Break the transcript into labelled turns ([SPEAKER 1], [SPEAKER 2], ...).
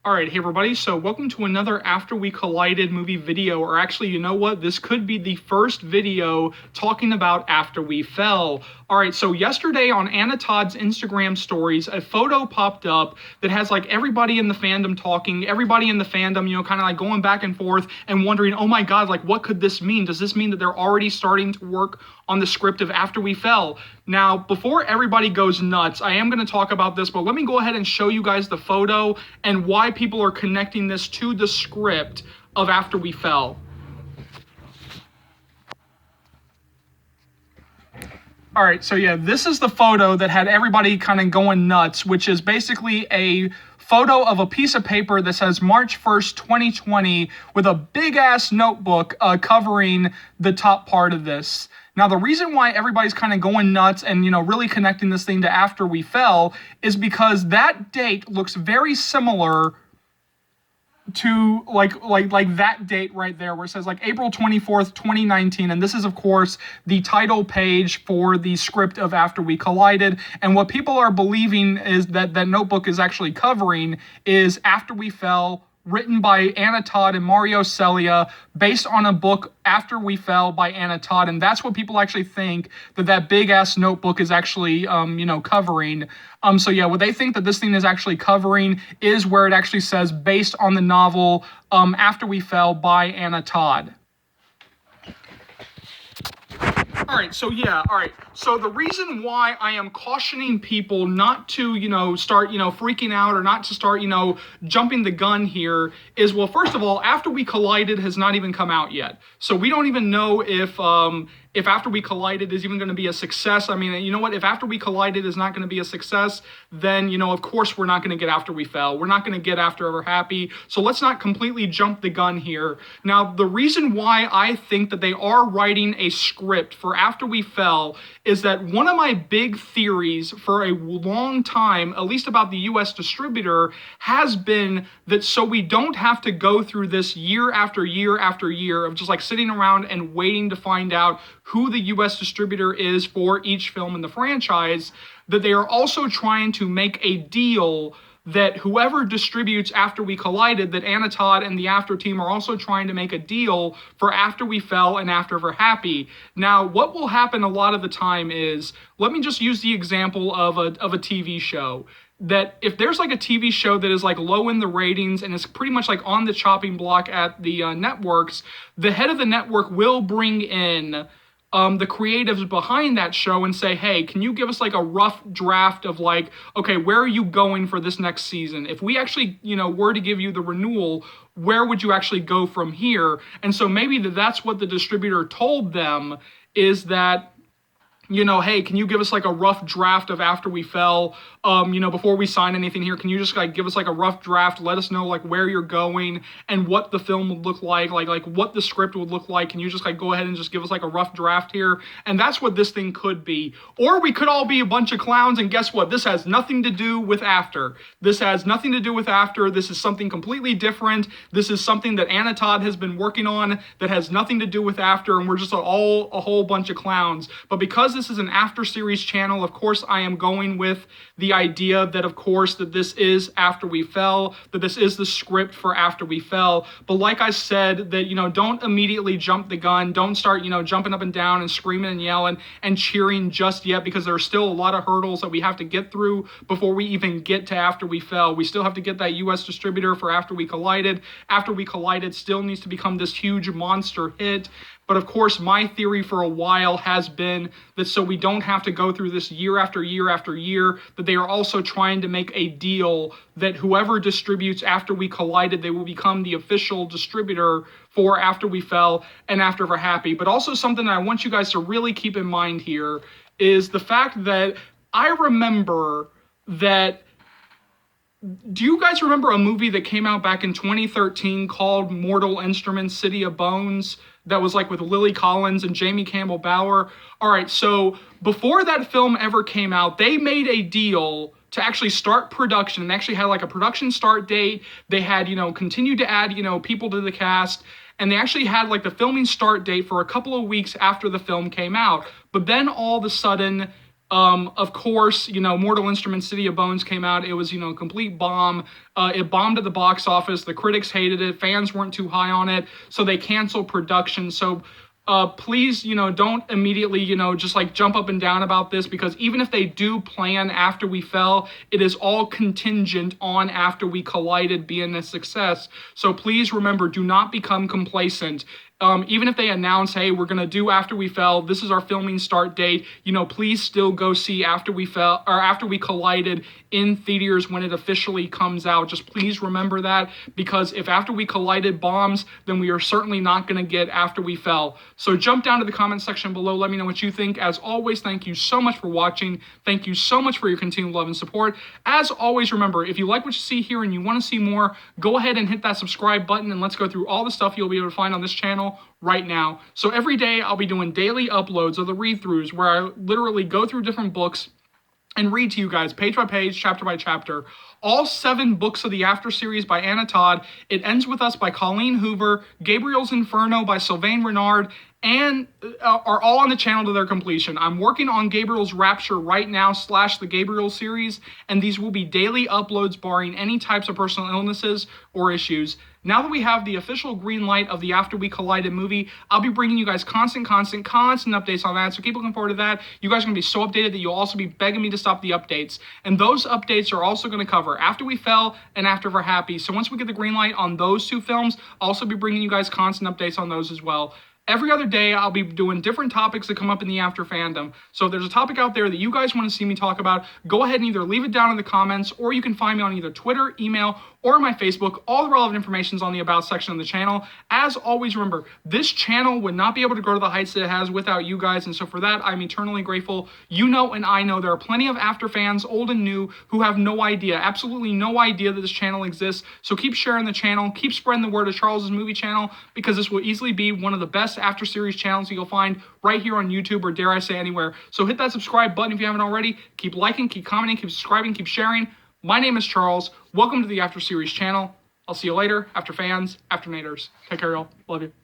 [SPEAKER 1] Alright, hey everybody, so welcome to another After We Collided movie video, or actually, you know what, this could be the first video talking about After We Fell. Alright, so yesterday on Anna Todd's Instagram stories, a photo popped up that has like everybody in the fandom talking, everybody in the fandom, kind of like going back and forth and wondering, oh my god, like what could this mean? Does this mean that they're already starting to work on the script of After We Fell? Now, before everybody goes nuts, I am going to talk about this, but let me go ahead and show you guys the photo and why people are connecting this to the script of After We Fell. All right, so yeah, this is the photo that had everybody kind of going nuts, which is basically a photo of a piece of paper that says March 1st, 2020, with a big-ass notebook covering the top part of this. Now, the reason why everybody's kind of going nuts and, really connecting this thing to After We Fell is because that date looks very similar to like that date right there where it says like April 24th, 2019. And this is, of course, the title page for the script of After We Collided. And what people are believing is that that notebook is actually covering is After We Fell, written by Anna Todd and Mario Celia, based on a book After We Fell by Anna Todd. And that's what people actually think that big-ass notebook is actually, covering. So yeah, what they think that this thing is actually covering is where it actually says based on the novel After We Fell by Anna Todd. All right, so the reason why I am cautioning people not to, start, freaking out or not to start, jumping the gun here is, well, first of all, After We Collided has not even come out yet. So we don't even know if After We Collided is even going to be a success. I mean, you know what? If After We Collided is not going to be a success, then, of course, we're not going to get After We Fell. We're not going to get After Ever Happy. So let's not completely jump the gun here. Now, the reason why I think that they are writing a script for After We Fell is that one of my big theories for a long time, at least about the US distributor, has been that so we don't have to go through this year after year after year of just like sitting around and waiting to find out who the US distributor is for each film in the franchise, that they are also trying to make a deal that whoever distributes After We Collided, that Anna Todd and the After team are also trying to make a deal for After We Fell and After Ever Happy. Now, what will happen a lot of the time is, let me just use the example of a TV show. That if there's like a TV show that is like low in the ratings and is pretty much like on the chopping block at the networks, the head of the network will bring in the creatives behind that show and say, hey, can you give us like a rough draft of like, okay, where are you going for this next season? If we actually, were to give you the renewal, where would you actually go from here? And so maybe that's what the distributor told them, is that, hey, can you give us like a rough draft of After We Fell, before we sign anything here? Can you just like give us like a rough draft, let us know like where you're going and what the film would look like what the script would look like? Can you just like go ahead and just give us like a rough draft here? And that's what this thing could be. Or we could all be a bunch of clowns, and guess what? This has nothing to do with After. This has nothing to do with After. This is something completely different. This is something that Anna Todd has been working on that has nothing to do with After, and we're just all a whole bunch of clowns. But because this is an After series channel, of course I am going with the idea that, of course, that this is After We Fell, that this is the script for After We Fell. But like I said, that, don't immediately jump the gun. Don't start, jumping up and down and screaming and yelling and cheering just yet, because there are still a lot of hurdles that we have to get through before we even get to After We Fell. We still have to get that US distributor for After We Collided. After We Collided still needs to become this huge monster hit. But of course, my theory for a while has been that so we don't have to go through this year after year after year, that they are also trying to make a deal that whoever distributes After We Collided, they will become the official distributor for After We Fell and After Ever Happy. But also something that I want you guys to really keep in mind here is the fact that I remember that. Do you guys remember a movie that came out back in 2013 called Mortal Instruments, City of Bones? That was like with Lily Collins and Jamie Campbell Bower. All right, so before that film ever came out, they made a deal to actually start production. They actually had like a production start date. They had, continued to add, people to the cast. And they actually had like the filming start date for a couple of weeks after the film came out. But then all of a sudden, Of course, Mortal Instruments City of Bones came out. It was, a complete bomb. It bombed at the box office. The critics hated it. Fans weren't too high on it, so they canceled production. So please, don't immediately, just like jump up and down about this, because even if they do plan After We Fell, it is all contingent on After We Collided being a success. So please remember, do not become complacent. Even if they announce, hey, we're going to do After We Fell, this is our filming start date, please still go see After We Fell, or After We Collided in theaters when it officially comes out. Just please remember that, because if After We Collided bombs, then we are certainly not going to get After We Fell. So jump down to the comment section below. Let me know what you think. As always, thank you so much for watching. Thank you so much for your continued love and support. As always, remember, if you like what you see here and you want to see more, go ahead and hit that subscribe button, and let's go through all the stuff you'll be able to find on this channel right now. So every day I'll be doing daily uploads of the read-throughs where I literally go through different books and read to you guys page by page, chapter by chapter. All 7 books of the After series by Anna Todd. It Ends With Us by Colleen Hoover, Gabriel's Inferno by Sylvain Renard, and are all on the channel to their completion. I'm working on Gabriel's Rapture right now / the Gabriel series, and these will be daily uploads barring any types of personal illnesses or issues. Now that we have the official green light of the After We Collided movie, I'll be bringing you guys constant updates on that, so keep looking forward to that. You guys are going to be so updated that you'll also be begging me to stop the updates. And those updates are also going to cover After We Fell and After We're Happy. So once we get the green light on those 2 films, I'll also be bringing you guys constant updates on those as well. Every other day, I'll be doing different topics that come up in the After fandom. So if there's a topic out there that you guys want to see me talk about, go ahead and either leave it down in the comments, or you can find me on either Twitter, email, or my Facebook. All the relevant information is on the About section of the channel. As always, remember, this channel would not be able to grow to the heights that it has without you guys, and so for that, I'm eternally grateful. You know and I know there are plenty of After fans, old and new, who have no idea, absolutely no idea that this channel exists. So keep sharing the channel, keep spreading the word of Charles's movie channel, because this will easily be one of the best After series channels you'll find right here on YouTube, or dare I say anywhere. So hit that subscribe button if you haven't already. Keep liking, keep commenting, keep subscribing, keep sharing. My name is Charles. Welcome to the After series channel. I'll see you later, After fans, After naters. Take care, y'all. Love you.